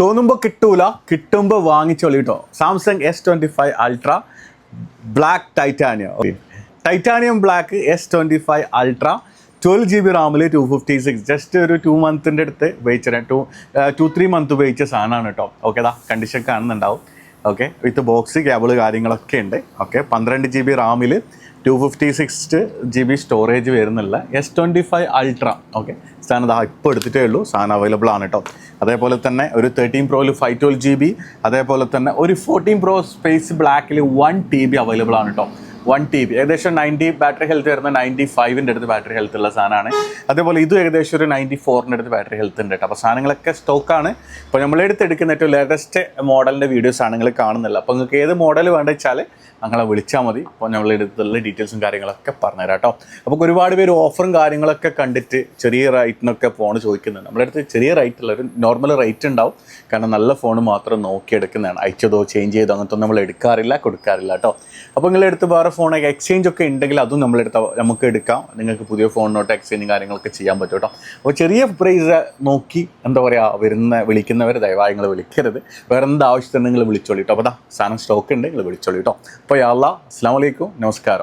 തോന്നുമ്പോൾ കിട്ടൂല, കിട്ടുമ്പോൾ വാങ്ങിച്ചോളി കേട്ടോ. Samsung S25 ultra black titanium black S25 ultra 12 GB റാമിൽ 256, just ഒരു 2 മന്തിൻ്റെ അടുത്ത് ഉപയോഗിച്ച 2-3 മന്ത് ഉപയോഗിച്ച സാധനമാണ് കേട്ടോ. ഓക്കെ, കണ്ടീഷൻ കാണുന്നുണ്ടാവും. ഓക്കെ, വിത്ത് ബോക്സ് കേബിൾ കാര്യങ്ങളൊക്കെ ഉണ്ട്. ഓക്കെ, 12 GB റാമിൽ 256 GB സ്റ്റോറേജ് വരുന്നില്ല S25 അൾട്ര. ഓക്കെ, സാധനം ഇപ്പോൾ എടുത്തിട്ടേ ഉള്ളൂ, സാധനം അവൈലബിൾ ആണ് കേട്ടോ. അതേപോലെ തന്നെ ഒരു 13 Proയിൽ 512 GB, അതേപോലെ തന്നെ ഒരു 14 Pro സ്പേസ് ബ്ലാക്കിൽ 1 TB അവൈലബിൾ ആണ് കേട്ടോ. 1 TB ഏകദേശം 90 ബാറ്ററി ഹെൽത്ത് വരുന്ന 95ൻ്റെ അടുത്ത് ബാറ്ററി ഹെൽത്ത് ഉള്ള സാധനമാണ്. അതേപോലെ ഇതും ഏകദേശം ഒരു 94ൻ്റെ അടുത്ത് ബാറ്ററി ഹെൽത്ത് ഉണ്ട് കേട്ടോ. അപ്പോൾ സാധനങ്ങളൊക്കെ സ്റ്റോക്കാണ്. ഇപ്പോൾ നമ്മളെടുത്ത് എടുക്കുന്ന ഏറ്റവും ലേറ്റസ്റ്റ് മോഡലിൻ്റെ വീഡിയോസ് ആണ് നിങ്ങൾ കാണുന്നില്ല. അപ്പോൾ നിങ്ങൾക്ക് ഏത് മോഡൽ വേണ്ടത് വെച്ചാൽ ഞങ്ങളെ വിളിച്ചാൽ മതി. അപ്പോൾ നമ്മളെടുത്തുള്ള ഡീറ്റെയിൽസും കാര്യങ്ങളൊക്കെ പറഞ്ഞുതരാം കേട്ടോ. അപ്പോൾ ഒരുപാട് പേര് ഓഫറും കാര്യങ്ങളൊക്കെ കണ്ടിട്ട് ചെറിയ റേറ്റിനൊക്കെ ഫോൺ ചോദിക്കുന്നുണ്ട്. നമ്മുടെ അടുത്ത് ചെറിയ റേറ്റ് ഉള്ള ഒരു നോർമൽ റേറ്റ് ഉണ്ടാവും. കാരണം നല്ല ഫോൺ മാത്രം നോക്കിയെടുക്കുന്നതാണ്. അയച്ചതോ ചേഞ്ച് ചെയ്തോ അങ്ങനത്തെ നമ്മൾ എടുക്കാറില്ല, കൊടുക്കാറില്ല കേട്ടോ. അപ്പോൾ നിങ്ങളെടുത്ത് വേറെ ഫോണൊക്കെ എക്സ്ചേഞ്ച് ഒക്കെ ഉണ്ടെങ്കിൽ അതും നമ്മളെടുത്ത് നമുക്ക് എടുക്കാം. നിങ്ങൾക്ക് പുതിയ ഫോണിനോട്ട് എക്സ്ചേഞ്ചും കാര്യങ്ങളൊക്കെ ചെയ്യാൻ പറ്റും കേട്ടോ. അപ്പോൾ ചെറിയ പ്രൈസ് നോക്കി എന്താ പറയുക വിളിക്കുന്നവർ ദയവായി നിങ്ങൾ വിളിക്കരുത്. വേറെ എന്താ ആവശ്യത്തിന് നിങ്ങൾ വിളിച്ചോളി കേട്ടോ. അപ്പോൾ സാധനം സ്റ്റോക്ക് ഉണ്ട്, നിങ്ങൾ വിളിച്ചോളി കേട്ടോ. അപ്പോൾ യാ അല്ലാ, അസ്സലാമു അലൈക്കും, നമസ്കാരം.